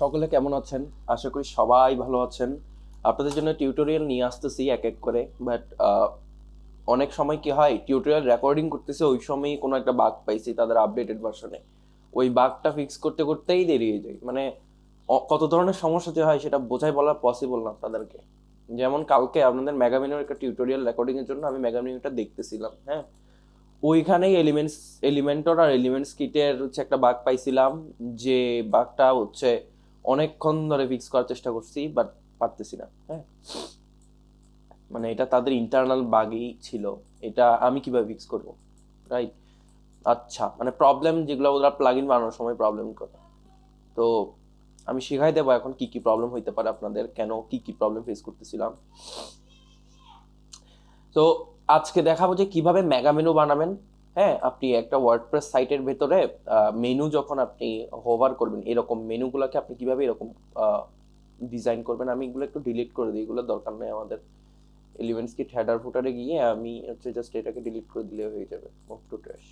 সকলে কেমন আছেন? আশা করি সবাই ভালো আছেন। আপনাদের জন্য টিউটোরিয়াল নিয়ে আসতেছি এক এক করে। বাট অনেক সময় কি হয়, টিউটোরিয়াল রেকর্ডিং করতেছে ওই সময়ই কোনো একটা বাগ পাইছি তাদের আপডেটেড ভার্সনে। ওই বাগটা ফিক্স করতে করতেই দেরি হয়ে যায়। মানে কত ধরনের সমস্যা যে হয় সেটা বোঝাই বলা পসিবল না আপনাদেরকে। যেমন কালকে আপনাদের মেগামিনোর একটা টিউটোরিয়াল রেকর্ডিং এর জন্য আমি মেগামিনোটা দেখতেছিলাম, হ্যাঁ? ওইখানেই এলিমেন্টর আর এলিমেন্টস কিটের হচ্ছে একটা বাগ পাইছিলাম, যে বাগটা হচ্ছে অনেকক্ষণ ধরে ফিক্স করার চেষ্টা করছি, বাট পারতেছি না, হ্যাঁ। মানে এটা তাদের ইন্টারনাল বাগই ছিল। এটা আমি কিভাবে ফিক্স করব, রাইট? আচ্ছা, মানে প্রবলেম যেগুলো ওরা প্লাগইন বানানোর সময় প্রবলেম করে। তো আমি শিখাই দেবো এখন কি কি প্রবলেম হইতে পারে আপনাদের, কেন কি কি প্রবলেম ফেস করতেছিলাম। তো আজকে দেখাবো যে কিভাবে মেগা মেনু বানাবেন। হ্যাঁ, আপনি একটা ওয়ার্ডপ্রেস সাইটের ভেতরে মেনু যখন আপনি হোভার করবেন, এরকম মেনুগুলোকে আপনি কিভাবে এরকম ডিজাইন করবেন। আমি এগুলো একটু ডিলিট করে দিই, এগুলো দরকার নেই আমাদের। এলিমেন্টস কিট হেডার ফুটারে গিয়ে আমি হচ্ছে জাস্ট এটাকে ডিলিট করে দিলে হয়ে যাবে। Move to trash,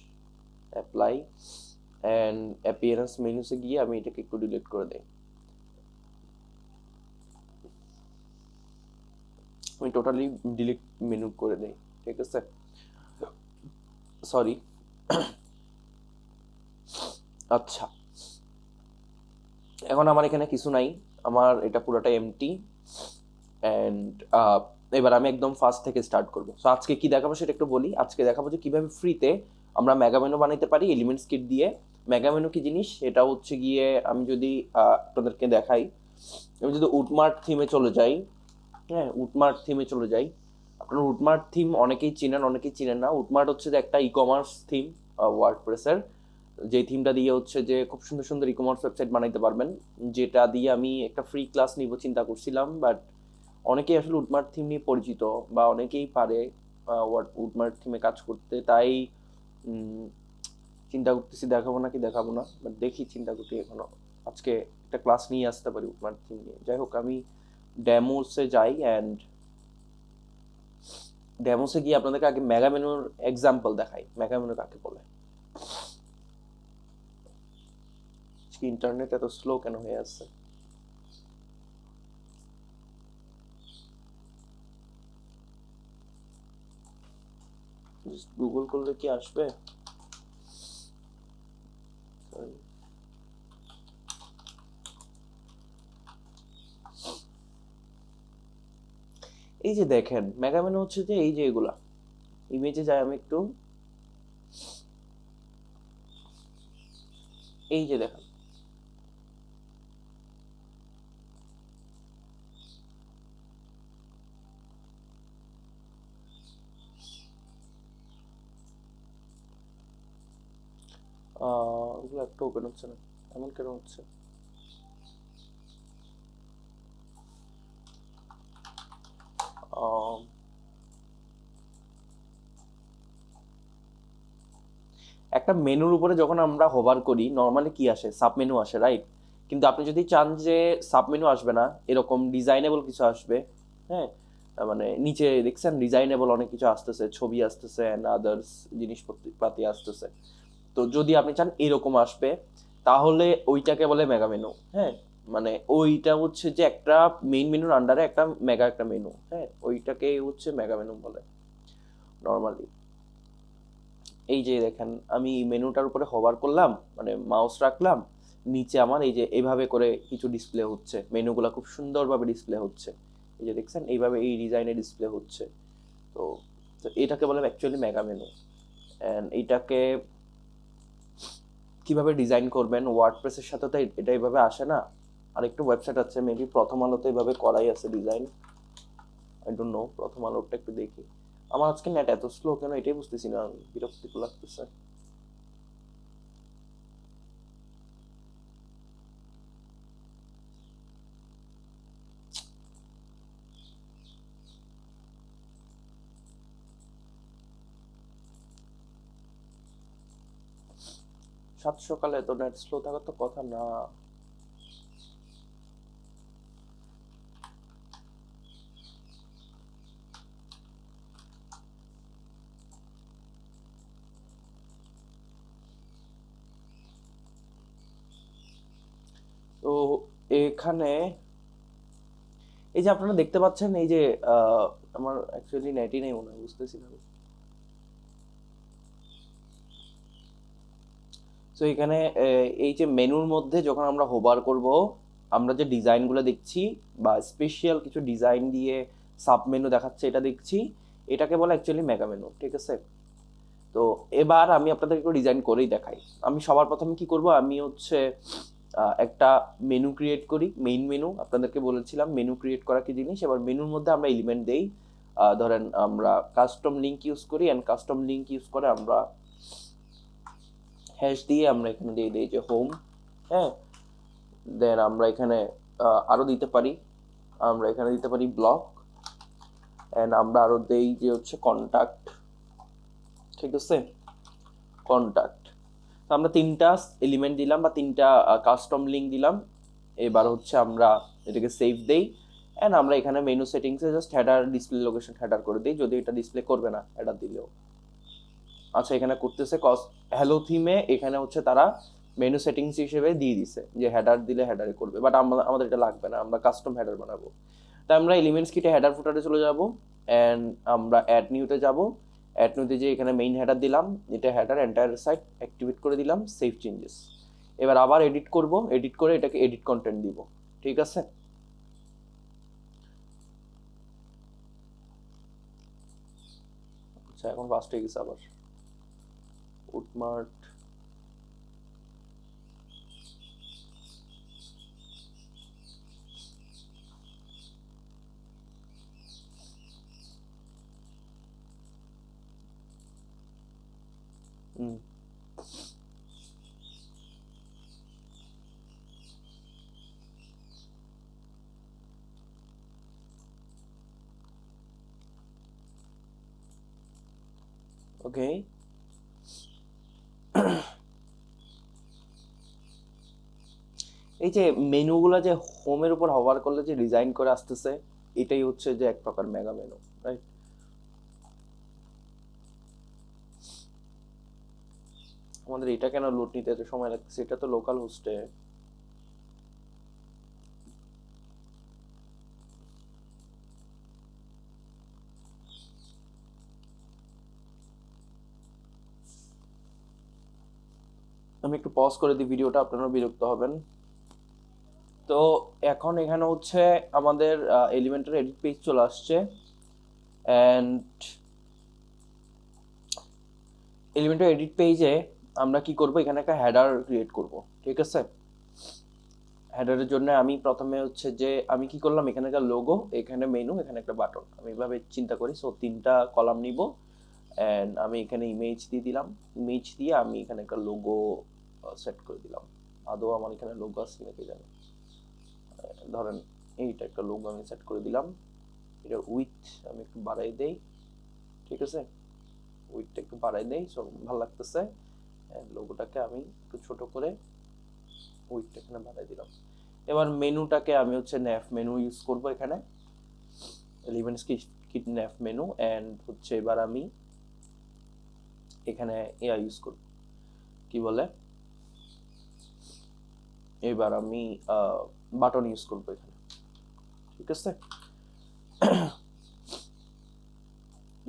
apply and appearance মেনুসে গিয়ে আমি এটাকে একটু ডিলিট করে দিই। আমি টোটালি ডিলিট মেনু করে দিই, ঠিক আছে? সরি। আচ্ছা, এখন আমার এখানে কিছু নাই, আমার এটা পুরোটা এমটি। অ্যান্ড এবার আমি একদম ফার্স্ট থেকে স্টার্ট করবো। সো আজকে কি দেখাবো সেটা একটু বলি। আজকে দেখাবো যে কিভাবে ফ্রিতে আমরা মেগামেনু বানাইতে পারি এলিমেন্টস কিট দিয়ে। মেগামেনু কি জিনিস এটা হচ্ছে গিয়ে, আমি যদি আপনাদেরকে দেখাই, আমি যদি উডমার্ট থিমে চলে যাই, হ্যাঁ, উডমার্ট থিমে চলে যাই। আপনার উডমার্ট থিম অনেকেই চিনেন, অনেকেই চিনেন না। উডমার্ট হচ্ছে যে একটা ই কমার্স থিম, ওয়ার্ডপ্রেসের, যে থিমটা দিয়ে হচ্ছে যে খুব সুন্দর সুন্দর ই কমার্স ওয়েবসাইট বানাইতে পারবেন। যেটা দিয়ে আমি একটা ফ্রি ক্লাস নিব চিন্তা করছিলাম, বাট অনেকেই আসলে উডমার্ট থিম নিয়ে পরিচিত, বা অনেকেই পারে উডমার্ট থিমে কাজ করতে। তাই উম, চিন্তা করতেছি দেখাবো নাকি দেখাবো না, বাট দেখি, চিন্তা করতে এখনো আজকে একটা ক্লাস নিয়ে আসতে পারি উডমার্ট থিম নিয়ে। যাই হোক, আমি ডেমোসে যাই অ্যান্ড ডেমোসে গিয়ে আপনাদেরকে আগে মেগা মেনুর এক্সাম্পল দেখাই। মেগা মেনু কাকে বলে? ইন্টারনেট এত স্লো কেন হয়ে আছে? গুগল করলে কি আসবে? Sorry. এই যে দেখেন, মেগা মেনু হচ্ছে যে এই যে এগুলা, ইমেজে যাই আমি একটু, এই যে দেখেন, এগুলো একটা ওপেন হচ্ছে না, এমন কেন হচ্ছে? আহ, একটা মেনুর উপরে যখন আমরা হোভার করি নর্মালি কি আসে? সাব মেনু আসে, রাইট? কিন্তু আপনি যদি চান যে সাব মেনু আসবে না, এরকম ডিজাইনেবল কিছু আসবে, হ্যাঁ, মানে নিচে দেখছেন ডিজাইনেবল অনেক কিছু আসতেছে, ছবি আসতেছে অ্যান্ড আদার্স জিনিসপাতি আসতেছে। তো যদি আপনি চান এরকম আসবে, তাহলে ওইটাকে বলে মেগা মেনু, হ্যাঁ। মানে ওইটা হচ্ছে যে একটা মেইন মেনুর আন্ডারে একটা মেগা একটা মেনু, হ্যাঁ, ওইটাকে হচ্ছে মেগা মেনু বলে নর্মালি। এই যে দেখেন, আমি মেনুটার উপরে হোভার করলাম, মানে মাউস রাখলাম, নিচে আমার এই যে এইভাবে করে কিছু ডিসপ্লে হচ্ছে, মেনুগুলো খুব সুন্দরভাবে ডিসপ্লে হচ্ছে। এই যে দেখছেন এইভাবে এই ডিজাইনে ডিসপ্লে হচ্ছে। তো তো এটাকে বলে অ্যাকচুয়ালি মেগা মেনু। অ্যান্ড এইটাকে কিভাবে ডিজাইন করবেন, ওয়ার্ডপ্রেসের সাথে তো এটা এইভাবে আসে না। আরেকটু ওয়েবসাইট আছে, মেবি প্রথম আলোতে এইভাবে করাই আছে ডিজাইন, আই ডোন্ট নো। প্রথম আলোটা একটু দেখি। আমার আজকে নেট এত স্লো কেন এটাই বুঝতেছি না, বিরক্তিকর লাগতেছে। 7 সকালে তো নেট স্লো থাকার তো কথা না। তো এখানে এই যে আপনারা দেখতে পাচ্ছেন, এই যে আমার অ্যাকচুয়ালি নেটই নেই মনে হয়, বুঝতেছি না। তো এখানে এই যে মেনুর মধ্যে যখন আমরা হোভার করব, আমরা যে ডিজাইনগুলো দেখছি বা স্পেশাল কিছু ডিজাইন দিয়ে সাব মেনু দেখাচ্ছে, এটা দেখছি, এটাকে বলে অ্যাকচুয়ালি মেগা মেনু, ঠিক আছে? তো এবার আমি আপনাদের একটু ডিজাইন করেই দেখাই। আমি সবার প্রথমে কি করব, আমি হচ্ছে একটা মেনু ক্রিয়েট করি, মেইন মেনু। আপনাদেরকে বলেছিলাম মেনু ক্রিয়েট করা কি জিনিস। এবার মেনুর মধ্যে আমরা এলিমেন্ট দেই, ধরেন আমরা কাস্টম লিঙ্ক ইউজ করি, অ্যান্ড কাস্টম লিঙ্ক ইউজ করে আমরা হ্যাশ দিয়ে আমরা এখানে দিয়ে দিই যে হোম। হ্যাঁ, দেন আমরা এখানে আরো দিতে পারি, আমরা এখানে দিতে পারি ব্লক, অ্যান্ড আমরা আরো দেই যে হচ্ছে কন্টাক্ট, ঠিক আছে? কন্টাক্ট। তো আমরা তিনটা এলিমেন্ট দিলাম বা তিনটা কাস্টম লিঙ্ক দিলাম। এবার হচ্ছে আমরা এটাকে সেভ দেই, অ্যান্ড আমরা এখানে মেনু সেটিংসে just header display location header করে দিই, যদি এটা ডিসপ্লে করবে না হেডার দিলেও। আচ্ছা, এখানে করতেছে হ্যালো থিমে, এখানে হচ্ছে তারা মেনু সেটিংস হিসেবে দিয়ে দিছে যে হেডার দিলে হেডারে করবে, বাট আমাদের এটা লাগবে না, আমরা কাস্টম হেডার বানাবো। তাই আমরা এলিমেন্টস কিটে হেডার ফুটারে চলে যাব, অ্যান্ড আমরা অ্যাড নিউতে যাব। অ্যাড নিউতে যে এখানে মেইন হেডার দিলাম, এটা হেডার এন্টায়ার সাইট অ্যাক্টিভেট করে দিলাম, সেভ চেঞ্জেস। এবার আবার এডিট করব, এডিট করে এটাকে এডিট কন্টেন্ট দিব, ঠিক আছে? আচ্ছা, এখন ফাস্ট হয়ে গেছে আবার উটমার্ট। হুম, ওকে। এই যে মেনুগুলো যে হোমের উপর হভার করলে যে ডিজাইন করে আসতেছে, এটাই হচ্ছে যে এক প্রকার মেগা মেনু, রাইট? আমাদের এটা কেন লোড নিতে এত সময় লাগছে? এটা তো লোকাল হোস্টে। আমি একটু পজ করে দিই ভিডিওটা, আপনারা বিরক্ত হবেন। তো এখন এখানে হচ্ছে আমাদের এলিমেন্টারি এডিট পেজ চলে আসছে, অ্যান্ড এলিমেন্টারি এডিট পেজে আমরা কি করব, এখানে একটা হেডার ক্রিয়েট করব, ঠিক আছে? হেডারের জন্য আমি প্রথমে হচ্ছে যে আমি কি করলাম, এখানে একটা লোগো, এখানে মেনু, এখানে একটা বাটন, আমি এভাবে চিন্তা করি। সো তিনটা কলাম নিব, অ্যান্ড আমি এখানে ইমেজ দিয়ে দিলাম। ইমেজ দিয়ে আমি এখানে একটা লোগো সেট করে দিলাম। আদৌ আমার এখানে লোগো আছে নাকি জানি, ধরেন এইটা একটা লোগো আমি সেট করে দিলাম। এটার উইথ আমি একটু বাড়াই দেই, ঠিক আছে? উইথটা একটু বাড়াই দেই, সো ভালো লাগতেছে। লোগোটাকে আমি একটু ছোট করে উইথটা এখানে বাড়াই দিলাম। এবার মেনুটাকে আমি হচ্ছে ন্যাফ মেনু ইউজ করব, এখানে এলিমেন্টস কিট ন্যাফ মেনু, অ্যান্ড হচ্ছে এবার আমি এখানে ইয়া ইউজ করব, কি বলে, এবার আমি বাটন ইউজ করব এখানে, ঠিক আছে?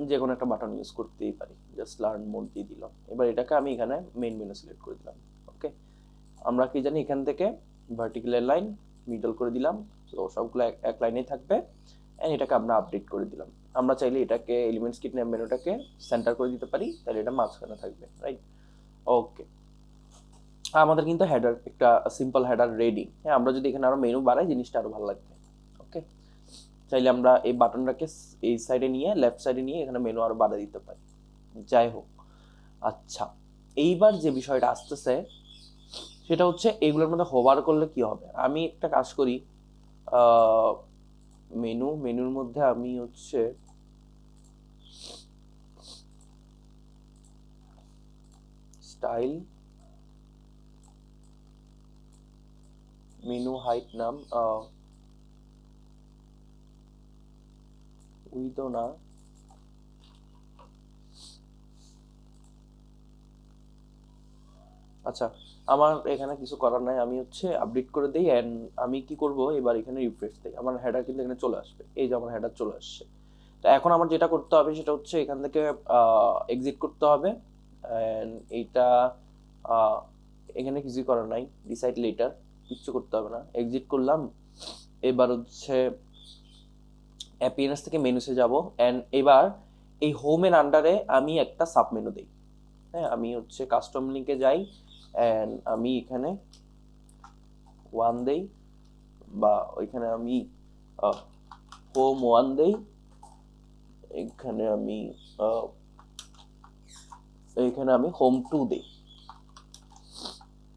যে কোনো একটা বাটন ইউজ করতেই পারি, জাস্ট লার্ন মোড দিয়ে দিলাম। এবার এটাকে আমি এখানে মেইন মেনু সিলেক্ট করে দিলাম, ওকে। আমরা কি জানি, এখান থেকে ভার্টিক্যাল লাইন মিডল করে দিলাম, তো সবগুলো এক লাইনেই থাকবে, এন্ড এটাকে আমরা আপডেট করে দিলাম। আমরা চাইলে এটাকে এলিমেন্টস কিট নেম মেনুটাকে সেন্টার করে দিতে পারি, তাহলে এটা মাঝখানে থাকবে, রাইট? ওকে, আমাদের কিন্তু হেডার একটা সিম্পল হেডার রেডি। হ্যাঁ, আমরা যদি এখানে আরো মেনু বাড়াই, জিনিসটা আরো ভালো লাগবে, ওকে। চাইলে আমরা এই বাটনটাকে এই সাইডে নিয়ে, লেফট সাইডে নিয়ে এখানে মেনু আরো বাড়া দিতে পারি। যাই হোক, আচ্ছা, এইবার যে বিষয়টা আসতেছে সেটা হচ্ছে এগুলোর মধ্যে হোভার করলে কি হবে। আমি একটা কাজ করি, মেনুর মধ্যে আমি হচ্ছে স্টাইল, মেনু হাইট নাম উইডো না, আচ্ছা, আমার এখানে কিছু করার নাই, আমি হচ্ছে আপডেট করে দিই। অ্যান্ড আমি কি করব, এবার এখানে রিফ্রেশ দিই, আমার হেডার কিন্তু এখানে চলে আসবে। এই যে আমার হেডার চলে আসছে। তো এখন আমার যেটা করতে হবে সেটা হচ্ছে এখান থেকে এক্সিট করতে হবে। অ্যান্ড এইটা আহ, এখানে কিছুই করার নাই, ডিসাইড লেটার, কিচ্ছু করতে হবে না, এক্সিট করলাম। এবার হচ্ছে অ্যাপিয়ারেন্স থেকে মেনুসে যাব। অ্যান্ড এবার এই হোমের আন্ডারে আমি একটা সাব মেনু দিই। হ্যাঁ, আমি হচ্ছে কাস্টম লিঙ্কে যাই। অ্যান্ড আমি এখানে 1 দেই, বা ওইখানে আমি হোম 1 দেই। এখানে আমি আহ, এইখানে আমি হোম 2 দিই।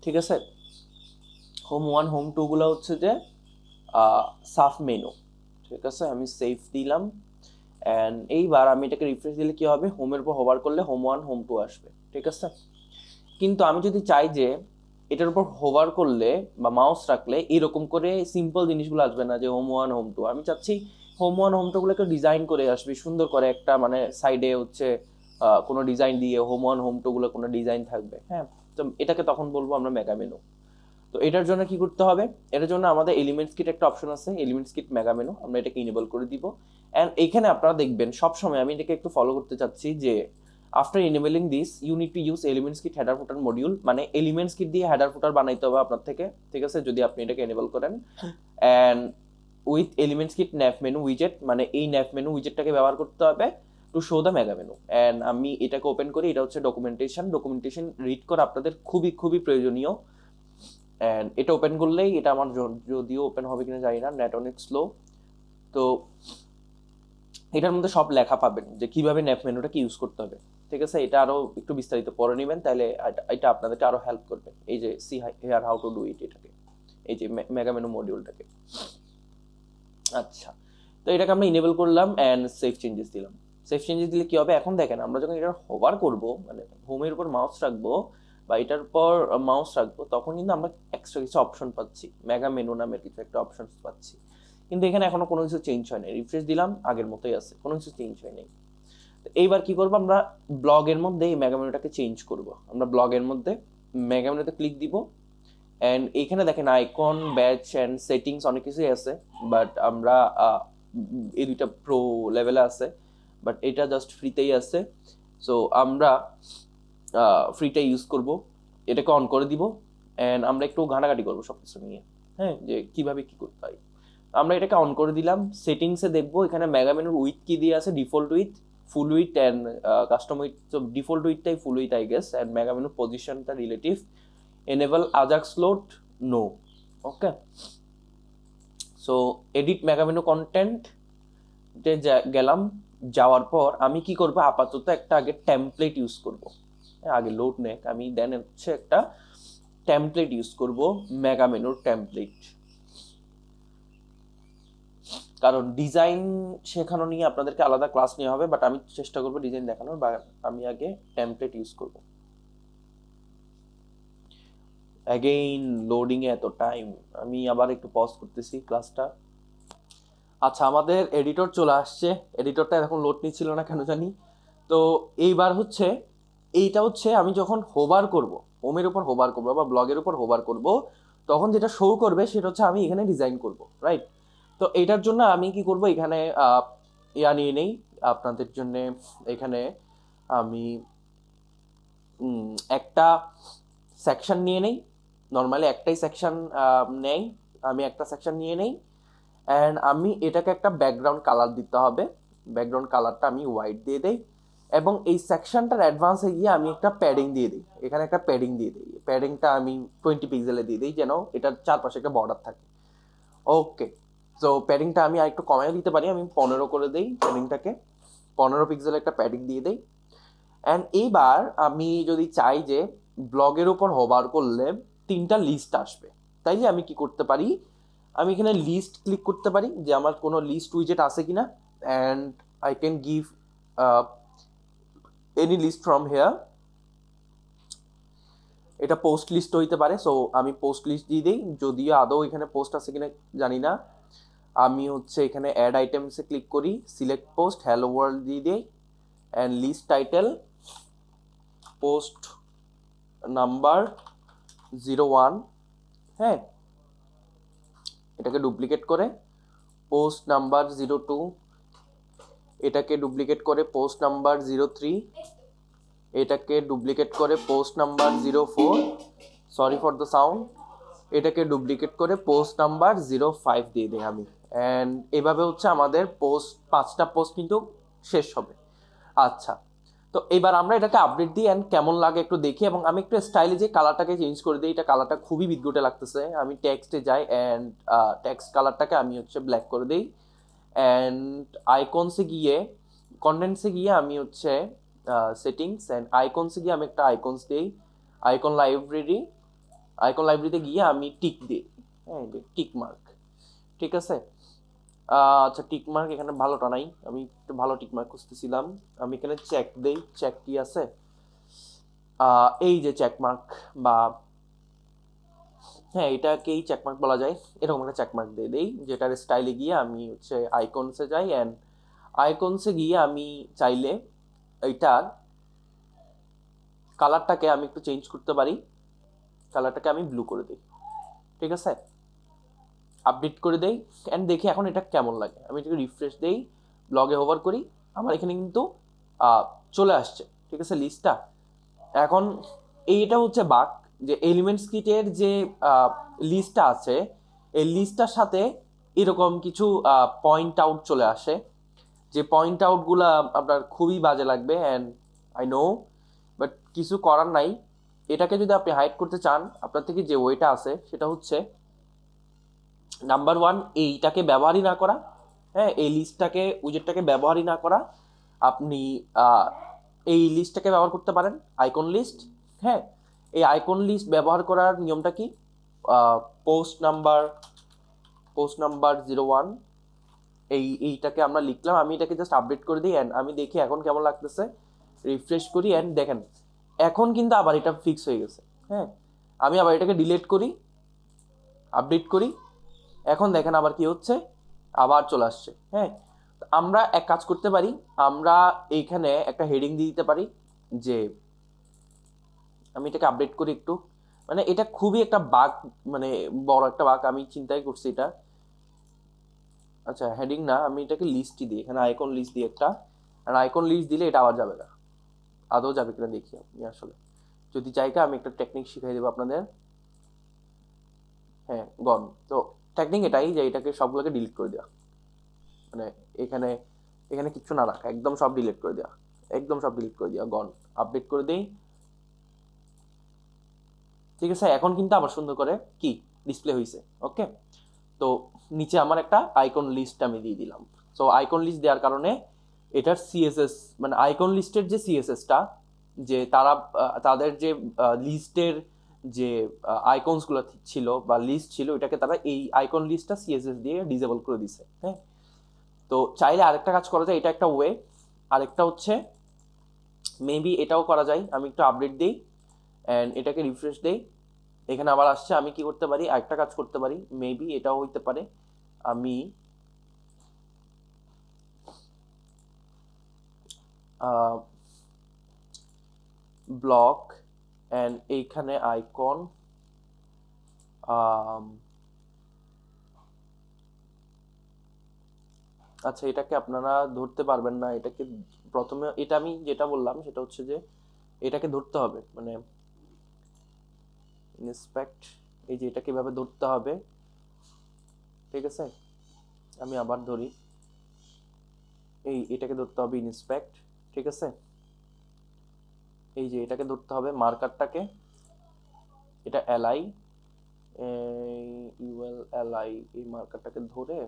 ঠিক আছে, হোম 1 হোম 2 গুলো হচ্ছে যে সাব মেনু। ঠিক আছে, আমি সেভ দিলাম। অ্যান্ড এইবার আমি এটাকে রিফ্রেশ দিলে কি হবে, হোমের উপর হোভার করলে হোম 1 হোম 2 আসবে। ঠিক আছে, কিন্তু আমি যদি চাই যে এটার উপর হোভার করলে বা মাউস রাখলে এরকম করে সিম্পল জিনিসগুলো আসবে না, যে হোম 1 হোম 2, আমি চাচ্ছি হোম 1 হোম 2 গুলোকে ডিজাইন করে আসবে সুন্দর করে, একটা মানে সাইডে হচ্ছে কোনো ডিজাইন দিয়ে হোম 1 হোম 2 গুলো কোনো ডিজাইন থাকবে। হ্যাঁ, তো এটাকে তখন বলবো আমরা মেগা মেনু। তো এটার জন্য কি করতে হবে, এটার জন্য আমাদের এলিমেন্টস কিট একটা অপশন আছে, এলিমেন্টস কিট মেগা মেনু, আমরা এটাকে ইনেবল করে দিব। অ্যান্ড এখানে আপনারা দেখবেন সবসময় আমি এটাকে একটু ফলো করতে চাচ্ছি যে after enabling this you need to use elements kit header footer module, মানে এলিমেন্টস কিট দিয়ে হেডার ফুটার বানাইতে হবে আপনার থেকে। ঠিক আছে, যদি আপনি এটাকে এনেবল করেন। And with elements kit nav menu উইজেট, মানে এই ন্যাপ মেনু উইজেটটাকে ব্যবহার করতে হবে to show the mega menu. And আমি এটাকে ওপেন করি, এটা হচ্ছে ডকুমেন্টেশন রিড করা আপনাদের খুবই খুবই প্রয়োজনীয়। অ্যান্ড এটা ওপেন করলেই এটা আমার যদিও ওপেন হবে কিনা জানি না, নেট অনেক স্লো। তো এটার মধ্যে সব লেখা পাবেন যে কিভাবে ন্যাপ মেনুটাকে ইউজ করতে হবে। ঠিক আছে, এটা আরো একটু বিস্তারিত পড়ে নেবেন, তাহলে এটা আপনাদেরকে আরো হেল্প করবে। এই যে C here how to do it, এটাকে এই যে মেগা মেনু মডিউলটাকে। আচ্ছা, তো এটাকে আমরা ইনেবল করলাম অ্যান্ড সেভ চেঞ্জেস দিলাম। সেভ চেঞ্জেস দিলে কি হবে, এখন দেখেন আমরা যখন এটা হোভার করব, মানে হোমের উপর মাউস রাখবো বা এটার উপর মাউস রাখবো, তখন কিন্তু আমরা এক্সট্রা কিছু অপশন পাচ্ছি, মেগা মেনু নামের কিছু একটা অপশন পাচ্ছি। কিন্তু এখানে এখনো কোনো কিছু চেঞ্জ হয় নাই, রিফ্রেশ দিলাম আগের মতোই আছে, কোনো কিছু চেঞ্জ হয় নাই। এইবার কি করবো, আমরা ব্লগের মধ্যে এই মেগা মেনুটাকে চেঞ্জ করব। আমরা ব্লগের মধ্যে মেগা মেনুতে ক্লিক দিব। অ্যান্ড এইখানে দেখেন আইকন, ব্যাচ অ্যান্ড সেটিংস অনেক কিছুই আছে, বাট আমরা এই দুইটা প্রো লেভেলে আছে, বাট এটা জাস্ট ফ্রিতেই আছে। সো আমরা ফ্রিটা ইউজ করব, এটাকে অন করে দিব। অ্যান্ড আমরা একটু ঘাটাঘাটি করবো সব কিছু নিয়ে, হ্যাঁ, যে কিভাবে কি করতে হয়। আমরা এটাকে অন করে দিলাম। সেটিংসে দেখবো এখানে মেগা মেনুর উইথ কি দিয়ে আছে, default width, full width and custom width. তো ডিফল্ট উইথটাই full width I guess. And mega মেনুর পজিশনটা relative, enable ajax load, no. Okay, so edit mega menu content গেলাম। যাওয়ার পর আমি কি করব, আপাতত একটা আগে টেমপ্লেট ইউজ করব। আগে লোড নেক, আমি দেন হচ্ছে একটা টেমপ্লেট ইউজ করব, মেগা মেনুর টেমপ্লেট। কারণ ডিজাইন শেখানো নিয়ে আপনাদেরকে আলাদা ক্লাস নেওয়া হবে, বাট আমি চেষ্টা করবো ডিজাইন দেখানোর, বা আমি আগে টেমপ্লেট ইউজ করব। অ্যাগেইন লোডিং এ এত টাইম, আমি আবার একটু পজ করতেছি ক্লাসটা। আচ্ছা, আমাদের এডিটর চলে আসছে। এডিটরটা এখন লোড নিচ্ছিল না কেন জানি। তো এইবার হচ্ছে এইটা হচ্ছে আমি যখন হোভার করব, হোমের উপর হোভার করবো বা ব্লগের উপর হোভার করব, তখন যেটা শো করবে সেটা হচ্ছে আমি এখানে ডিজাইন করব, রাইট? তো এইটার জন্য আমি কি করব, এখানে ইয়া নিয়ে নেই আপনাদের জন্য। এখানে আমি একটা সেকশন নিয়ে নেই, নর্মালি একটাই সেকশন নেই, আমি একটা সেকশন নিয়ে নেই। অ্যান্ড আমি এটাকে একটা ব্যাকগ্রাউন্ড কালার দিতে হবে, ব্যাকগ্রাউন্ড কালারটা আমি হোয়াইট দিয়ে দেই। এবং এই সেকশনটার অ্যাডভান্সে গিয়ে আমি একটা প্যাডিং দিয়ে দিই, এখানে একটা প্যাডিং দিয়ে দিই, প্যাডিংটা আমি 20 পিক্সেলে দিয়ে দিই, যেন এটার চারপাশে একটা বর্ডার থাকে। ওকে, তো প্যাডিংটা আমি আরেকটু কমিয়ে দিতে পারি, আমি 15 করে দিই প্যাডিংটাকে, 15 পিক্সেলে একটা প্যাডিং দিয়ে দিই। অ্যান্ড এইবার আমি যদি চাই যে ব্লগের উপর হোভার করলে 3টা লিস্ট আসবে, তাইলে আমি কি করতে পারি, আমি এখানে লিস্ট ক্লিক করতে পারি যে আমার কোনো লিস্ট উইজেট আছে কিনা। And I can give any list from here. এটা পোস্ট লিস্ট হইতে পারে, সো আমি পোস্ট লিস্ট দিয়ে দিই, যদিও আদৌ এখানে পোস্ট আছে কিনা জানি না। আমি হচ্ছে এখানে অ্যাড আইটেমসে ক্লিক করি, সিলেক্ট পোস্ট, হ্যালো ওয়ার্ল্ড দিয়ে দিই। And list title post number 01, হ্যাঁ, এটাকে ডুপ্লিকেট করে পোস্ট নাম্বার 02, এটাকে ডুপ্লিকেট করে পোস্ট নাম্বার 03, এটাকে ডুপ্লিকেট করে post number 04, sorry for the sound, এটাকে ডুপ্লিকেট করে পোস্ট নাম্বার 05 দিয়ে দিই আমি। অ্যান্ড এভাবে হচ্ছে আমাদের পোস্ট 5টা পোস্ট কিন্তু শেষ হবে। আচ্ছা, তো এবার আমরা এটাকে আপডেট দিই অ্যান্ড কেমন লাগে একটু দেখি, এবং আমি একটু স্টাইলে যে কালারটাকে চেঞ্জ করে দিই, এটা কালারটা খুবই বিদঘুটে লাগতেছে। আমি টেক্সটে যাই অ্যান্ড টেক্সট কালারটাকে আমি হচ্ছে ব্ল্যাক করে দিই, অ্যান্ড আইকনসে গিয়ে কন্টেন্টসে গিয়ে আমি হচ্ছে সেটিংস অ্যান্ড আইকনসে গিয়ে আমি একটা আইকনস দিই, আইকন লাইব্রেরিতে গিয়ে আমি টিক দিই, হ্যাঁ, টিক মার্ক, ঠিক আছে। আচ্ছা, টিক মার্ক এখানে ভালোটা নাই, আমি একটু ভালো টিক মার্ক খুঁজতেছিলাম। আমি এখানে চেক দেই, চেক কি আছে, এই যে চেক মার্ক, বা হ্যাঁ এটাকেই চেক মার্ক বলা যায়, এরকম একটা চেক মার্ক দিয়ে দেই, যেটার স্টাইলে গিয়ে আমি হচ্ছে আইকনসে যাই, অ্যান্ড আইকনসে গিয়ে আমি চাইলে এইটার কালারটাকে আমি একটু চেঞ্জ করতে পারি, কালারটাকে আমি ব্লু করে দিই, ঠিক আছে। আপডেট করে দেই অ্যান্ড দেখি এখন এটা কেমন লাগে। আমি এটাকে রিফ্রেশ দেই, ব্লগে হোভার করি, আমার এখানে কিন্তু চলে আসছে, ঠিক আছে, লিস্টটা। এখন এইটা হচ্ছে বাক, যে এলিমেন্টস কিটের যে লিস্টটা আছে, এই লিস্টটার সাথে এরকম কিছু পয়েন্ট আউট চলে আসে, যে পয়েন্ট আউটগুলো আপনার খুবই বাজে লাগবে, অ্যান্ড আই নো, বাট কিছু করার নাই। এটাকে যদি আপনি হাইড করতে চান, আপনার থেকে যে ওয়েটা আছে সেটা হচ্ছে নাম্বার 1, এইটাকে ব্যবহারই না করা, হ্যাঁ, এই লিস্টটাকে উইজেটটাকে ব্যবহারই না করা। আপনি এই লিস্টটাকে ব্যবহার করতে পারেন, আইকন লিস্ট, হ্যাঁ। এই আইকন লিস্ট ব্যবহার করার নিয়মটা কি, পোস্ট নাম্বার 01, এইটাকে আমরা লিখলাম, আমি এটাকে জাস্ট আপডেট করে দিই অ্যান্ড আমি দেখি এখন কেমন লাগতেছে, রিফ্রেশ করি অ্যান্ড দেখেন এখন কিন্তু আবার এটা ফিক্স হয়ে গেছে, হ্যাঁ। আমি আবার এটাকে ডিলিট করি, আপডেট করি, এখন দেখেন আবার কি হচ্ছে, আবার চলে আসছে, হ্যাঁ। আমরা এক কাজ করতে পারি, আমরা এইখানে একটা হেডিং দিয়ে দিতে পারি, যে আমি এটাকে আপডেট করি একটু, মানে এটা খুবই একটা বাগ, মানে বড় একটা বাগ, আমি চিন্তাই করছি এটা। আচ্ছা, হেডিং না, আমি এটাকে লিস্টই দিই, এখানে আইকন লিস্ট দিই একটা, আর আইকন লিস্ট দিলে এটা আবার যাবে না, আদৌ যাবে কিনা দেখি আপনি। আসলে যদি জায়গা আমি একটা টেকনিক শিখাই দেবো আপনাদের, হ্যাঁ, গন। তো টেকনিক এটাই যে এটাকে সবগুলোকে ডিলিট করে দেওয়া, মানে এখানে এখানে কিচ্ছু না রাখা, একদম সব ডিলিট করে দেওয়া, একদম সব ডিলিট করে দেওয়া, গন। আপডেট করে দেই, ঠিক আছে। এখন কিন্তু আবার সুন্দর করে কি ডিসপ্লে হয়েছে, ওকে। তো নিচে আমার একটা আইকন লিস্ট আমি দিয়ে দিলাম। সো আইকন লিস্ট দেওয়ার কারণে এটার সিএসএস, মানে আইকন লিস্টের যে সিএসএসটা, যে তারা তাদের যে লিস্টের যে আইকনসগুলো ছিল বা লিস্ট ছিল, এটাকে তারা এই আইকন লিস্টটা সিএসএস দিয়ে ডিসেবল করে দিছে, হ্যাঁ। তো চাইলে আরেকটা কাজ করা যায়, এটা একটা ওয়ে। আরেকটা হচ্ছে মেবি এটাও করা যায়, আমি একটু আপডেট দিই অ্যান্ড এটাকে রিফ্রেশ দেই, এখানে আবার আসছে। আমি কি করতে পারি, আরেকটা কাজ করতে পারি, মেবি এটাও হইতে পারে, আমি ব্লক অ্যান্ড এইখানে আইকন, আচ্ছা এটাকে আপনারা ধরতে পারবেন না, এটাকে প্রথমে, এটা আমি যেটা বললাম সেটা হচ্ছে যে এটাকে ধরতে হবে, মানে ইন্সপেক্ট, এই যে এটাকে এভাবে ধরতে হবে, ঠিক আছে। আমি আবার ধরি, এটাকে ধরতে হবে ইন্সপেক্ট, ঠিক আছে। এই যে এটাকে ধরতে হবে মার্কারটাকে, এটা এলআই, ইউএল এলআই, এই মার্কারটাকে ধরে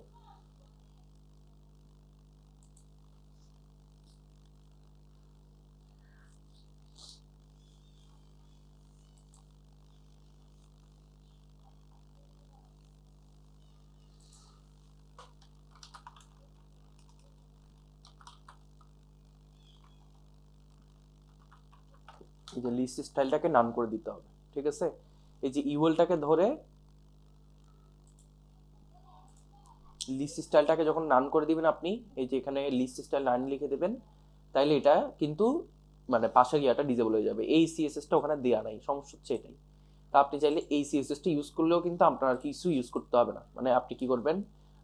এই যে লিস্ট স্টাইলটাকে নান করে দিতে হবে, ঠিক আছে। এই যে ইউএলটাকে ধরে লিস্ট স্টাইলটাকে যখন নান করে দিবেন আপনি, এই যে এখানে লিস্ট স্টাইল নান লিখে দেবেন, তাইলে এটা কিন্তু মানে পাশের ইয়াটা ডিজেবল হয়ে যাবে, এই সিএসএসটা ওখানে দেওয়া নাই, সমস্যা হচ্ছে এটাই। আপনি চাইলে এই সিএসএসটা ইউজ করলেও কিন্তু আপনার কিছু ইউজ করতে হবে না। মানে আপনি কি করবেন,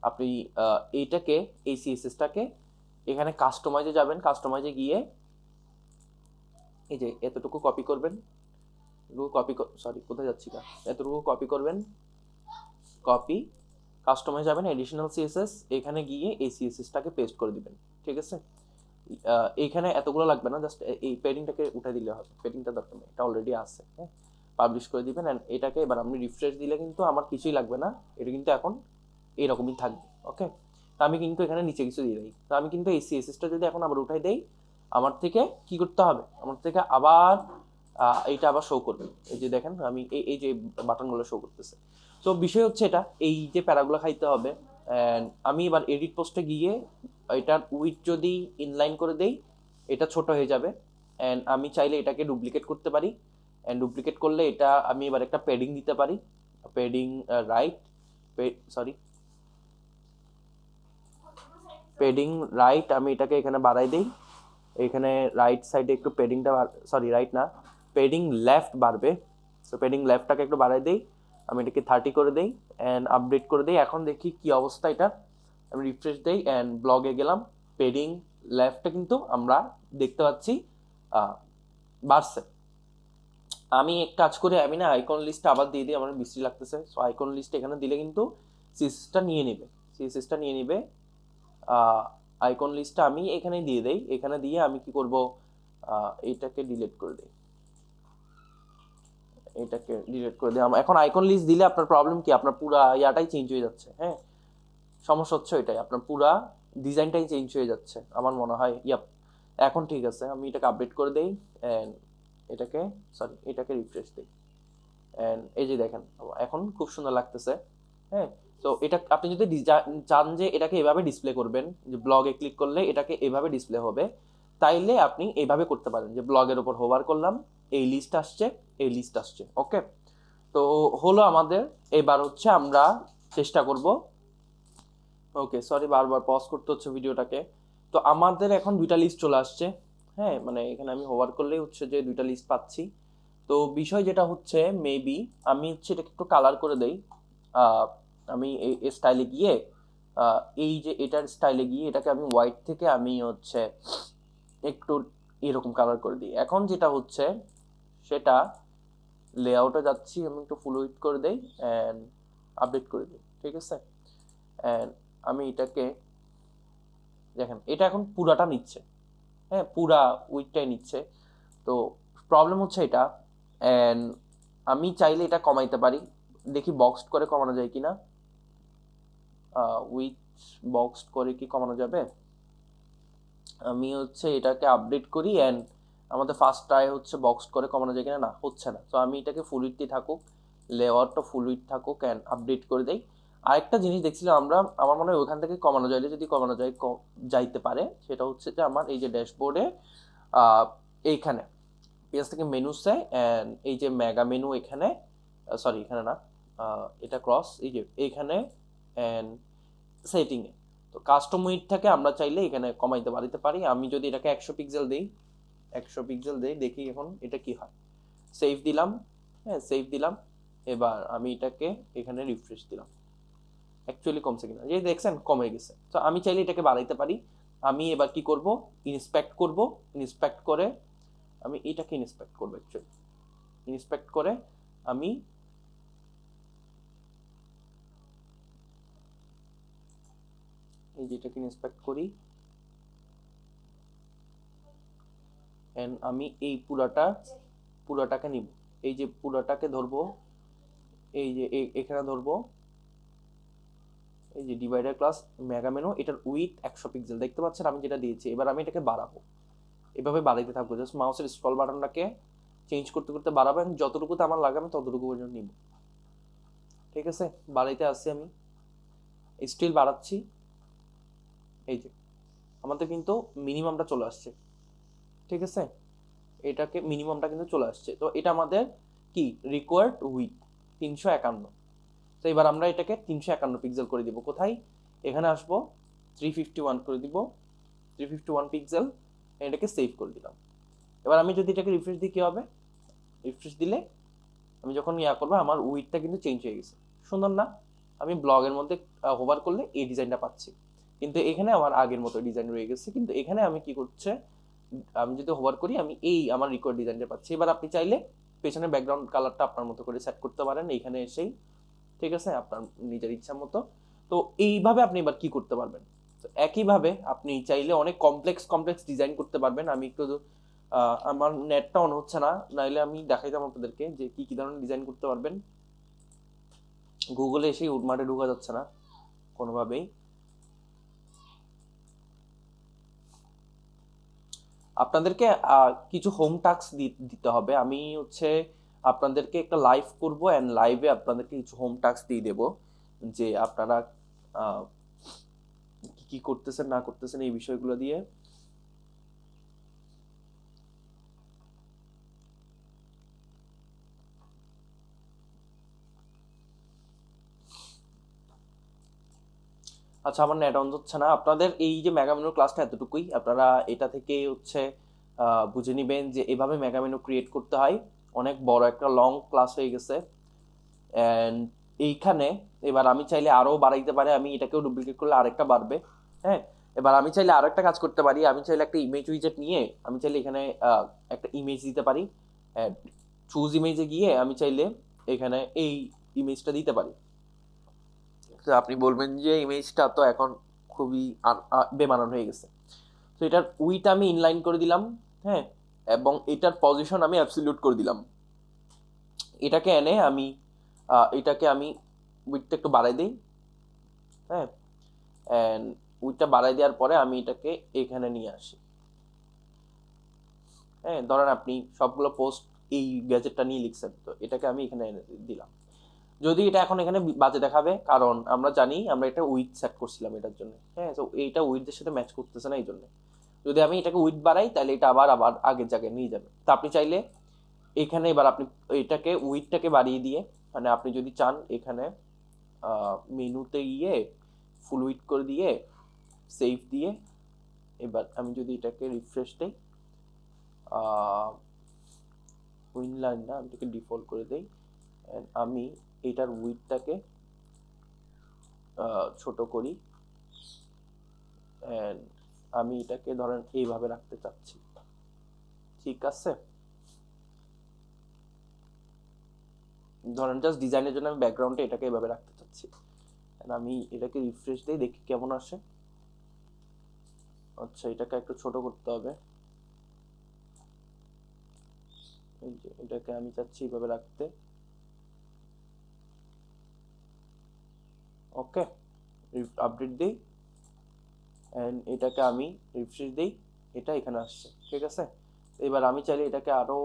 আপনি এইটাকে, এই সিএসএসটাকে এখানে কাস্টমাইজে যাবেন, কাস্টমাইজে গিয়ে এই যে এতটুকু কপি করবেন, কোথায় যাচ্ছি না, এতটুকু কপি করবেন, কপি, কাস্টমাইজ যাবেন, এডিশনাল সিএসএস, এখানে গিয়ে এই সিএসএসটাকে পেস্ট করে দিবেন। ঠিক আছে, এইখানে এতগুলো লাগবে না, জাস্ট এই পেডিংটাকে উঠে দিলে হবে, পেডিংটা দরকার নেই, এটা অলরেডি আছে। হ্যাঁ, পাবলিশ করে দিবেন। অ্যান্ড এটাকে এবার আপনি রিফ্রেশ দিলে কিন্তু আমার কিছুই লাগবে না, এটা কিন্তু এখন এইরকমই থাকবে। ওকে, তো আমি কিন্তু এখানে নিচে কিছু দিয়ে দিই, তো আমি কিন্তু এই সিএসএসটা যদি এখন আবার উঠাই দেই, আমার থেকে কি করতে হবে, আমার থেকে আবার এইটা আবার শো করবে। এই যে দেখেন আমি এই যে বাটনগুলো শো করতেছে। তো বিষয় হচ্ছে এটা, এই যে প্যারাগুলো খাইতে হবে। অ্যান্ড আমি এবার এডিট পোস্টে গিয়ে এটার উইথ যদি ইনলাইন করে দেই, এটা ছোট হয়ে যাবে। অ্যান্ড আমি চাইলে এটাকে ডুপ্লিকেট করতে পারি, অ্যান্ড ডুপ্লিকেট করলে এটা আমি এবার একটা পেডিং দিতে পারি, পেডিং রাইট, পেডিং রাইট, আমি এটাকে এখানে বাড়াই দিই, এখানে রাইট সাইডে একটু পেডিংটা, রাইট না, পেডিং লেফট বাড়বে। সো পেডিং লেফটটাকে একটু বাড়াই দিই, আমি এটাকে 30 করে দিই, অ্যান্ড আপডেট করে দিই। এখন দেখি কি অবস্থা এটা, আমি রিফ্রেশ দিই অ্যান্ড ব্লগে গেলাম, পেডিং লেফটটা কিন্তু আমরা দেখতে পাচ্ছি বাড়ছে। আমি এক কাজ করে আমি না আইকন লিস্টটা আবার দিয়ে দিই, আমার বৃষ্টি লাগতেছে। সো আইকন লিস্ট এখানে দিলে কিন্তু সিএসএসটা নিয়ে নেবে। আইকন লিস্টটা আমি এখানে দিয়ে দেই, এখানে দিয়ে আমি কি করব, এইটাকে ডিলিট করে দিই, এখন আইকন লিস্ট দিলে আপনার প্রবলেম কি, আপনার পুরো ইয়াটাই চেঞ্জ হয়ে যাচ্ছে। হ্যাঁ, সমস্যা হচ্ছে এটাই, আপনার পুরা ডিজাইনটাই চেঞ্জ হয়ে যাচ্ছে আমার মনে হয়। এখন ঠিক আছে, আমি এটাকে আপডেট করে দেই, অ্যান্ড এটাকে রিফ্রেশ দিই, অ্যান্ড এই যে দেখেন এখন খুব সুন্দর লাগতেছে। হ্যাঁ, তো এটা আপনি যদি চান যে এটাকে এভাবে ডিসপ্লে করবেন, যে ব্লগে ক্লিক করলে এটাকে এভাবে ডিসপ্লে হবে, তাইলে আপনি এইভাবে করতে পারেন, যে ব্লগের উপর হোভার করলাম, এই লিস্ট আসছে। ওকে, তো হলো আমাদের। এবার হচ্ছে আমরা চেষ্টা করব, ওকে সরি বারবার পজ করতে হচ্ছে ভিডিওটাকে। তো আমাদের এখন দুইটা লিস্ট চলে আসছে। হ্যাঁ, মানে এখানে আমি হোভার করলেই হচ্ছে যে দুইটা লিস্ট পাচ্ছি। তো বিষয় যেটা হচ্ছে, মেবি আমি হচ্ছে এটাকে একটু কালার করে দেই। আমি এই স্টাইলে গিয়ে, এই যে এটার স্টাইলে গিয়ে এটাকে আমি হোয়াইট থেকে আমি হচ্ছে একটু এরকম কালার করে দিই। এখন যেটা হচ্ছে সেটা, লেআউটে যাচ্ছি, আমি একটু ফুল উইডথ করে দেই অ্যান্ড আপডেট করে দিই। ঠিক আছে, অ্যান্ড আমি এটাকে দেখেন, এটা এখন পুরাটা নিচ্ছে। হ্যাঁ, পুরা উইডথটাই নিচ্ছে। তো প্রবলেম হচ্ছে এটা, অ্যান্ড আমি চাইলে এটা কমাইতে পারি, দেখি বক্সড করে কমানো যায় কিনা। উইথ বক্সড করে কি কমানো যাবে, আমি হচ্ছে এটাকে আপডেট করি, অ্যান্ড আমাদের ফার্স্ট ট্রাই হচ্ছে বক্সড করে কমানো যায় কিনা, না হচ্ছে না। তো আমি এটাকে ফুল উইডথই থাকুক, লেআউটটা ফুল উইডথ থাকুক, অ্যান্ড আপডেট করে দেই। আরেকটা জিনিস দেখছিলাম আমরা, আমার মনে হয় ওইখান থেকে কমানো যাইলে, যদি কমানো যায় যাইতে পারে, সেটা হচ্ছে যে আমার এই যে ড্যাশবোর্ডে এইখানে পেজ থেকে মেনুসে, অ্যান্ড এই যে মেগা মেনু এখানে, এখানে না, এটা ক্রস, এই যে এইখানে, অ্যান্ড সেটিংয়ে, তো কাস্টম উইড থেকে আমরা চাইলে এখানে কমাইতে বাড়িতে পারি। আমি যদি এটাকে 100 পিক্সেল দিই, দেখি এখন এটা কি হয়। সেভ দিলাম, হ্যাঁ সেভ দিলাম। এবার আমি এটাকে এখানে রিফ্রেশ দিলাম, অ্যাকচুয়ালি কমছে কিনা, যে দেখছেন কমে গেছে। তো আমি চাইলে এটাকে বাড়াইতে পারি। আমি এবার কি করব, ইন্সপেক্ট করে আমি এটাকে ইন্সপেক্ট করবো, অ্যাকচুয়ালি ইন্সপেক্ট করে আমি এই যেটাকে ইন্সপেক্ট করি, এন্ড আমি এই পুরাটাকে নিব, এই যে পুরাটাকে ধরবো, এই যে এখানে ধরবো, এই যে ডিভাইডার ক্লাস মেগা মেনু, এটার উইথ 100 পিক্সেল দেখতে পাচ্ছেন আমি যেটা দিয়েছি। এবার আমি এটাকে বাড়াবো, এভাবে বাড়াইতে থাকবো, জাস্ট মাউসের স্ক্রল বাটনটাকে চেঞ্জ করতে করতে বাড়াবো, এবং যতটুকুতে আমার লাগে আমি ততটুকু পর্যন্ত নিব। ঠিক আছে, বাড়াইতে আসছি আমি, স্টিল বাড়াচ্ছি। এই যে আমাদের কিন্তু মিনিমামটা চলে আসছে। ঠিক আছে, এটাকে মিনিমামটা কিন্তু চলে আসছে। তো এটা আমাদের কি রিকোয়ার্ড উইথ 351। তো এবার আমরা এটাকে 351 পিক্সেল করে দিব। কোথায়, এখানে আসবো, 351 করে দিব, 351 পিক্সেল, এটাকে সেভ করে দিলাম। এবার আমি যদি এটাকে রিফ্রেশ দিই কি হবে, রিফ্রেশ দিলে আমি যখন ইয়া করবো আমার উইডটা কিন্তু চেঞ্জ হয়ে গেছে, সুন্দর না? আমি ব্লগের মধ্যে হোভার করলে এই ডিজাইনটা পাচ্ছি, কিন্তু এখানে আমার আগের মতো ডিজাইন রয়ে গেছে। কিন্তু এখানে আমি কি করছে, আমি যদি হোভার করি আমি এই আমার রিকোয়ার্ড ডিজাইনটা পাচ্ছি। এবার আপনি চাইলে পেছনের ব্যাকগ্রাউন্ড কালারটা আপনার মতো করে সেট করতে পারেন এইখানে এসেই, ঠিক আছে, আপনার নিজের ইচ্ছা মতো। তো এইভাবে আপনি এবার কি করতে পারবেন, তো একইভাবে আপনি চাইলে অনেক কমপ্লেক্স কমপ্লেক্স ডিজাইন করতে পারবেন। আমি একটু আমার নেটটা অন হচ্ছে না, নাইলে আমি দেখাইতাম আপনাদেরকে যে কি কি ধরনের ডিজাইন করতে পারবেন। গুগলে এসেই উডমার্টে ঢোকা যাচ্ছে না কোনোভাবেই। আপনাদেরকে কিছু হোম টাস্ক দিতে হবে। আমি হচ্ছে আপনাদেরকে একটা লাইভ করব, অ্যান্ড লাইভে আপনাদেরকে কিছু হোম টাস্ক দিয়ে দেবো, যে আপনারা আহ, কি কি করতেছেন না করতেছেন এই বিষয়গুলো দিয়ে। আচ্ছা, আমার নেট অন হচ্ছে না। আপনাদের এই যে মেগা ক্লাসটা এতটুকুই, আপনারা এটা থেকে হচ্ছে বুঝে নিবেন যে এভাবে মেগা ক্রিয়েট করতে হয়। অনেক বড় একটা লং ক্লাস হয়ে গেছে, অ্যান্ড এইখানে এবার আমি চাইলে আরো বাড়াইতে পারি, আমি এটাকেও ডুপ্লিকেট করলে আরেকটা বাড়বে। হ্যাঁ, এবার আমি চাইলে আরো একটা কাজ করতে পারি, আমি চাইলে একটা ইমেজ উইজেট নিয়ে আমি চাইলে এখানে একটা ইমেজ দিতে পারি। চুজ ইমেজে গিয়ে আমি চাইলে এখানে এই ইমেজটা দিতে পারি। তো আপনি বলবেন যে ইমেজটা তো এখন খুবই বেমানান হয়ে গেছে। তো এটার উইট আমি ইনলাইন করে দিলাম, হ্যাঁ, এবং এটার পজিশন আমি অ্যাবসলিউট করে দিলাম। এটাকে এনে আমি এটাকে আমি উইটটা একটু বাড়াই দিই, হ্যাঁ, অ্যান্ড উইটটা বাড়াই দেওয়ার পরে আমি এটাকে এখানে নিয়ে আসি। হ্যাঁ, ধরেন আপনি সবগুলো পোস্ট এই গ্যাজেটটা নিয়ে লিখছেন, তো এটাকে আমি এখানে এনে দিলাম। যদি এটা এখন এখানে বাজে দেখাবে, কারণ আমরা জানি আমরা এটা উইথ সেট করছিলাম এটার জন্য, হ্যাঁ, তো এইটা উইথের সাথে ম্যাচ করতেছে না এই জন্য। যদি আমি এটাকে উইথ বাড়াই তাহলে এটা আবার আবার আগের জায়গায় নিয়ে যাবে। তো আপনি চাইলে এখানে এবার আপনি এটাকে উইথটাকে বাড়িয়ে দিয়ে, মানে আপনি যদি চান এখানে মেনুতে গিয়ে ফুল উইথ করে দিয়ে সেভ দিয়ে, এবার আমি যদি এটাকে রিফ্রেশ দিই, উইনলাইন না, আমি এটাকে ডিফল্ট করে দিই, আমি এটার উইথটাকে ছোট করি, অ্যান্ড আমি এটাকে ধরেন এইভাবে রাখতে চাচ্ছি, ঠিক আছে? ধরেন জাস্ট ডিজাইনের জন্য আমি ব্যাকগ্রাউন্ডে এটাকে এইভাবে রাখতে চাচ্ছি, আমি এটাকে রিফ্রেশ দিই, দেখি কেমন আসে। আচ্ছা, এটাকে একটু ছোট করতে হবে, এই যে এটাকে আমি চাচ্ছি এইভাবে রাখতে। ওকে, আপডেট দিই, অ্যান্ড এটাকে আমি রিফ্রেশ দিই, এটা এখানে আসছে, ঠিক আছে? এবার আমি চাইলে এটাকে আরো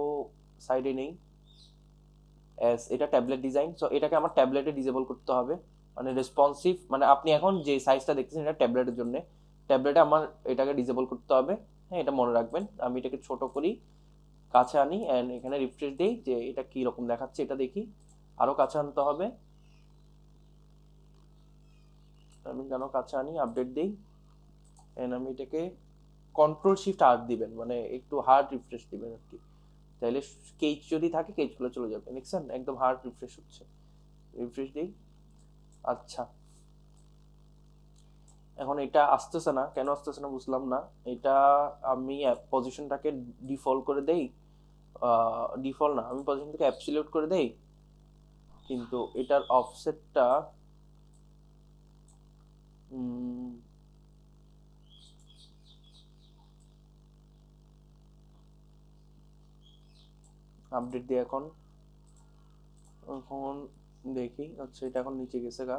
সাইডে নেই, এস এটা ট্যাবলেট ডিজাইন, সো এটাকে আমার ট্যাবলেটে ডিসেবল করতে হবে, মানে রেসপন্সিভ, মানে আপনি এখন যে সাইজটা দেখতেছেন এটা ট্যাবলেটের জন্য, ট্যাবলেটে আমার এটাকে ডিসেবল করতে হবে। হ্যাঁ, এটা মনে রাখবেন। আমি এটাকে ছোট করি, কাছে আনি, অ্যান্ড এখানে রিফ্রেশ দিই যে এটা কি রকম দেখাচ্ছে, এটা দেখি। আরো কাছে আনতে হবে, আমি কেন কাছে আনি, আপডেট দিই, অ্যান্ড আমি এটাকে কন্ট্রোল শিফট আর দিবেন, মানে একটু হার্ড রিফ্রেশ দিবেন আর কি, তাহলে কেজ যদি থাকে কেজগুলো চলে যাবে, দেখছেন একদম হার্ড রিফ্রেশ হচ্ছে। রিফ্রেশ দিই, আচ্ছা, এখন এটা আসতেছে না, কেন আসতেছে না বুঝলাম না। এটা আমি পজিশনটাকে ডিফল্ট করে দেই, ডিফল্ট না, আমি পজিশনটাকে অ্যাবসলিউট করে দেই, কিন্তু এটার অফসেটটা আপডেট দিই এখন, এখন দেখি, আচ্ছা এটা এখন নিচে গেছে গা।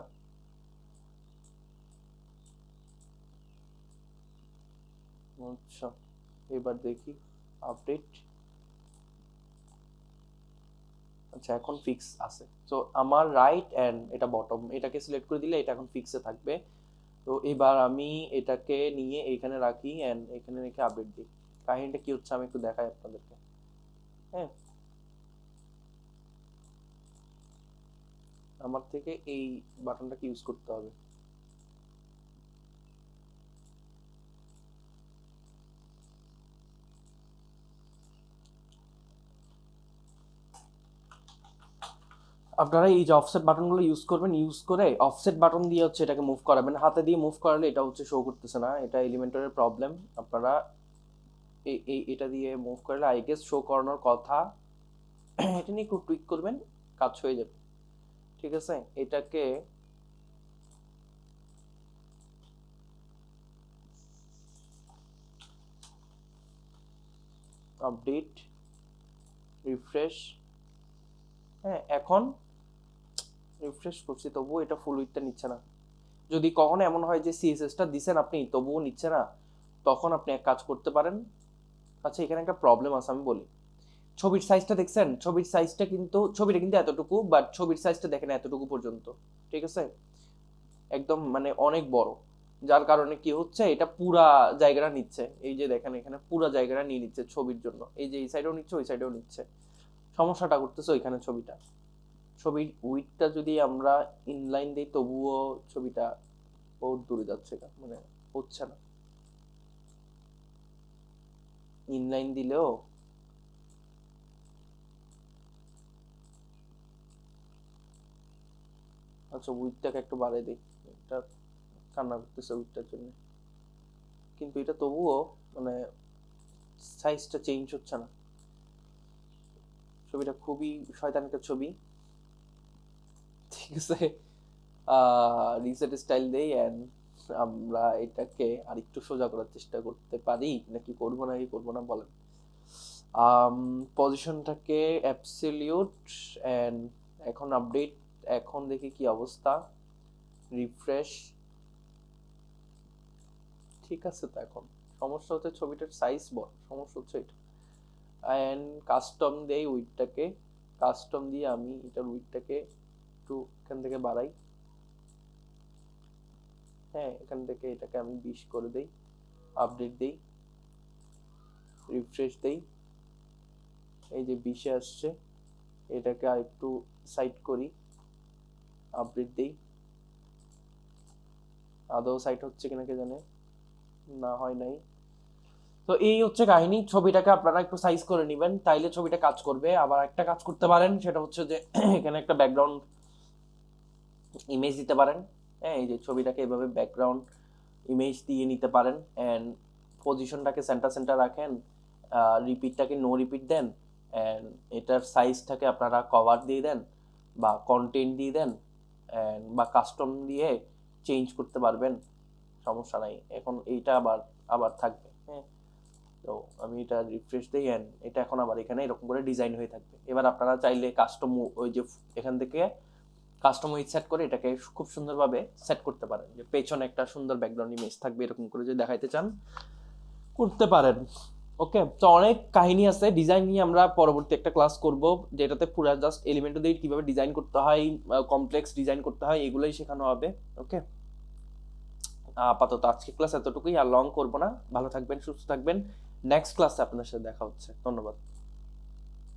আচ্ছা, এবার দেখি আপডেট, আচ্ছা এখন ফিক্স আছে। তো আমার রাইট অ্যান্ড এটা বটম, এটাকে সিলেক্ট করে দিলে এটা এখন ফিক্সে থাকবে। তো এবার আমি এটাকে নিয়ে এখানে রাখি, অ্যান্ড এখানে রেখে আপডেট দিই। কাহিনীটা কি হচ্ছে আমি একটু দেখাই আপনাদেরকে। হ্যাঁ, আমার থেকে এই বাটনটাকে ইউজ করতে হবে। আপনারা এই যে অফসেট বাটনগুলো ইউজ করবেন, ইউজ করে অফসেট বাটন দিয়ে হচ্ছে এটাকে মুভ করাবেন। হাতে দিয়ে মুভ করালে এটা হচ্ছে শো করতেছে না, এটা এলিমেন্টরের প্রবলেম। আপনারা এটা দিয়ে মুভ করলে আই গেস শো করানোর কথা। এটা নিয়ে একটু টুইক করবেন, কাজ হয়ে যাবে। ঠিক আছে, এটাকে আপডেট, রিফ্রেশ। হ্যাঁ, এখন রিফ্রেশ করছি তবুও এটা ফুল উইডথটা নিচ্ছে না। যদি কখনো এমন হয় যে সিএসএসটা দিছেন আপনি তবুও নিচ্ছে না, তখন আপনি এক কাজ করতে পারেন। আচ্ছা, এখানে একটা প্রবলেম আছে, আমি বলি। ছবির সাইজটা দেখছেন? ছবির সাইজটা কিন্তু, ছবিটা কিন্তু এতটুকু, বাট ছবির সাইজটা দেখেন এতটুকু পর্যন্ত। ঠিক আছে, একদম মানে অনেক বড়। যার কারণে কি হচ্ছে, এটা পুরা জায়গাটা নিচ্ছে। এই যে দেখেন এখানে পুরা জায়গাটা নিয়ে নিচ্ছে ছবির জন্য। এই যে এই সাইডেও নিচ্ছে, ওই সাইডেও নিচ্ছে। সমস্যাটা করতেছে ওইখানে ছবিটা। ছবির উইডথটা যদি আমরা ইনলাইন দিই তবুও ছবিটা বহুত দূরে যাচ্ছে, মানে হচ্ছে না। ইনলাইন দিলেও আচ্ছা, উইডথটাকে একটু বাড়িয়ে দিই। এটা কান্না করতেছে উইডথটার জন্য, কিন্তু এটা তবুও মানে সাইজটা চেঞ্জ হচ্ছে না। ছবিটা খুবই শয়তান একটা ছবি। ঠিক আছে, রিসেট স্টাইল দেই এন্ড আমরা এটাকে আরেকটু সোজা করার চেষ্টা করতে পারি, নাকি করবো না বলেন। পজিশনটাকে অ্যাবসলিউট এন্ড এখন আপডেট। এখন দেখি কি অবস্থা, রিফ্রেশ। ঠিক আছে, তো এখন সমস্যা হচ্ছে ছবিটার সাইজ বড়, সমস্যা হচ্ছে এটা। এন্ড কাস্টম দেই উইডটাকে, কাস্টম দিয়ে আমি এটার উইডটাকে একটু এখান থেকে বাড়াই। হ্যাঁ, এখান থেকে এটাকে আমি 20 করে দেই, আপডেট দেই, রিফ্রেশ দেই। এই যে 20-এ আসছে, এটাকে আর একটু সাইড করি, আপডেট দেই। আদৌ সাইড হচ্ছে কিনা কে জানে, না হয় নাই। তো এই হচ্ছে কাহিনী। ছবিটাকে আপনারা একটু সাইজ করে নেবেন, তাইলে ছবিটা কাজ করবে। আবার একটা কাজ করতে পারেন, সেটা হচ্ছে যে এখানে একটা ব্যাকগ্রাউন্ড ইমেজ দিতে পারেন। হ্যাঁ, এই যে ছবিটাকে এভাবে ব্যাকগ্রাউন্ড ইমেজ দিয়ে নিতে পারেন। অ্যান্ড পজিশনটাকে সেন্টার রাখেন, রিপিটটাকে নো রিপিট দেন, অ্যান্ড এটার সাইজটাকে আপনারা কভার দিয়ে দেন বা কন্টেন্ট দিয়ে দেন, অ্যান্ড বা কাস্টম দিয়ে চেঞ্জ করতে পারবেন, সমস্যা নাই। এখন এইটা আবার আবার থাকবে। হ্যাঁ, তো আমি এটা রিফ্রেশ দিই অ্যান্ড এটা এখন আবার এখানে এরকম করে ডিজাইন হয়ে থাকবে। এবার আপনারা চাইলে কাস্টম, ওই যে এখান থেকে কাস্টম উইথ সেট করে এটাকে খুব সুন্দরভাবে সেট করতে পারেন, যে পেছনে একটা সুন্দর ব্যাকগ্রাউন্ড ইমেজ থাকবে, এরকম করে যদি দেখাইতে চান করতে পারেন। ওকে, তো অনেক কাহিনী আছে ডিজাইন নিয়ে, আমরা পরবর্তী একটা ক্লাস করব, যেটাতে পুরো জাস্ট এলিমেন্ট দিয়ে কিভাবে ডিজাইন করতে হয়, কমপ্লেক্স ডিজাইন করতে হয়, এগুলোই শেখানো হবে। ওকে, আপাতত আজকে ক্লাস এতটুকুই, আর লং করব না। ভালো থাকবেন, সুস্থ থাকবেন। নেক্সট ক্লাসে আপনার সাথে দেখা হচ্ছে। ধন্যবাদ।